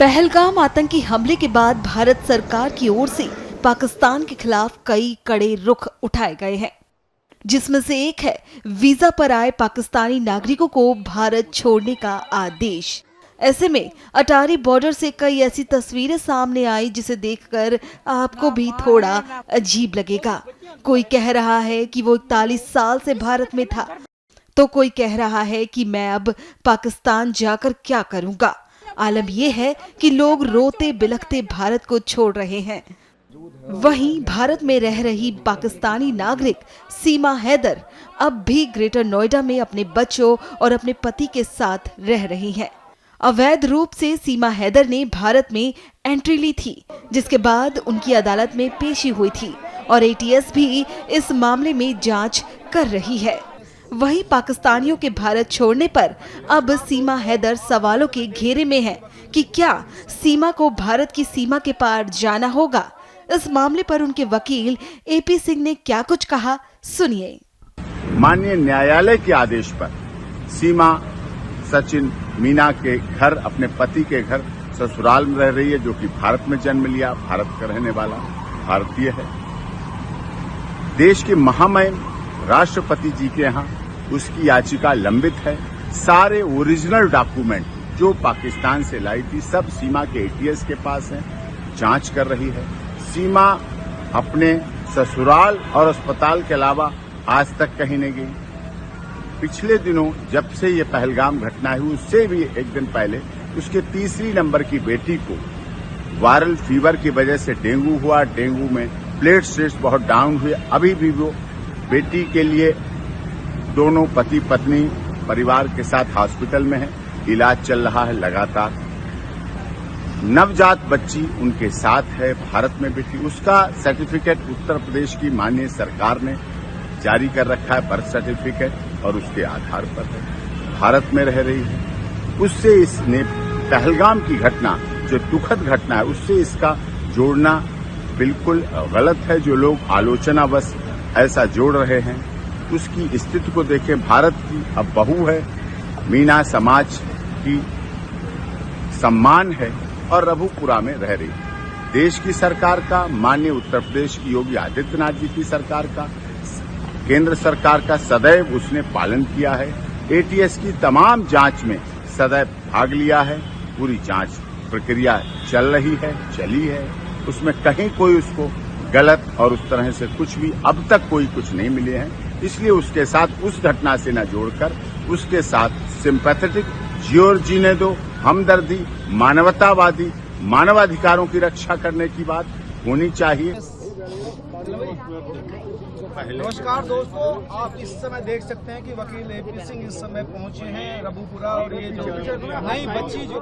पहलगाम आतंकी हमले के बाद भारत सरकार की ओर से पाकिस्तान के खिलाफ कई कड़े रुख उठाए गए हैं, जिसमें से एक है वीजा पर आए पाकिस्तानी नागरिकों को भारत छोड़ने का आदेश। ऐसे में अटारी बॉर्डर से कई ऐसी तस्वीरें सामने आई जिसे देखकर आपको भी थोड़ा अजीब लगेगा। कोई कह रहा है कि वो 41 साल से भारत में था, तो कोई कह रहा है कि मैं अब पाकिस्तान जाकर क्या करूंगा। आलम यह है कि लोग रोते बिलखते भारत को छोड़ रहे हैं। वहीं भारत में रह रही पाकिस्तानी नागरिक सीमा हैदर अब भी ग्रेटर नोएडा में अपने बच्चों और अपने पति के साथ रह रही हैं। अवैध रूप से सीमा हैदर ने भारत में एंट्री ली थी, जिसके बाद उनकी अदालत में पेशी हुई थी और एटीएस भी इस मामले में जांच कर रही है। वहीं पाकिस्तानियों के भारत छोड़ने पर अब सीमा हैदर सवालों के घेरे में है कि क्या सीमा को भारत की सीमा के पार जाना होगा। इस मामले पर उनके वकील एपी सिंह ने क्या कुछ कहा, सुनिए। माननीय न्यायालय के आदेश पर सीमा सचिन मीना के घर, अपने पति के घर ससुराल में रह रही है, जो कि भारत में जन्म लिया, भारत का रहने वाला भारतीय है। देश के महामहिम राष्ट्रपति जी के यहाँ उसकी याचिका लंबित है। सारे ओरिजिनल डॉक्यूमेंट जो पाकिस्तान से लाई थी सब सीमा के एटीएस के पास हैं, जांच कर रही है। सीमा अपने ससुराल और अस्पताल के अलावा आज तक कहीं नहीं गई। पिछले दिनों जब से ये पहलगाम घटना हुई उससे भी एक दिन पहले उसके तीसरी नंबर की बेटी को वायरल फीवर की वजह से डेंगू हुआ। डेंगू में प्लेटलेट्स बहुत डाउन हुए। अभी भी वो बेटी के लिए दोनों पति पत्नी परिवार के साथ हॉस्पिटल में है, इलाज चल रहा है लगातार। नवजात बच्ची उनके साथ है, भारत में बेटी। उसका सर्टिफिकेट उत्तर प्रदेश की माननीय सरकार ने जारी कर रखा है, बर्थ सर्टिफिकेट, और उसके आधार पर है, भारत में रह रही है। उससे इसने पहलगाम की घटना जो दुखद घटना है उससे इसका जोड़ना बिल्कुल गलत है। जो लोग आलोचनावश ऐसा जोड़ रहे हैं उसकी स्थिति को देखें। भारत की अब बहू है, मीना समाज की सम्मान है और रघुपुरा में रह रही है। देश की सरकार का, माननीय उत्तर प्रदेश की योगी आदित्यनाथ जी की सरकार का, केंद्र सरकार का सदैव उसने पालन किया है। एटीएस की तमाम जांच में सदैव भाग लिया है। पूरी जांच प्रक्रिया चल रही है, चली है। उसमें कहीं कोई उसको गलत और उस तरह से कुछ भी अब तक कोई कुछ नहीं मिले हैं। इसलिए उसके साथ उस घटना से न जोड़कर उसके साथ सिंपैथेटिक, जियो जीने दो, हमदर्दी, मानवतावादी, मानवाधिकारों की रक्षा करने की बात होनी चाहिए। नमस्कार दोस्तों, आप इस समय देख सकते हैं कि वकील एपी सिंह इस समय पहुंचे हैं रघुपुरा, और ये जो नई बच्ची जो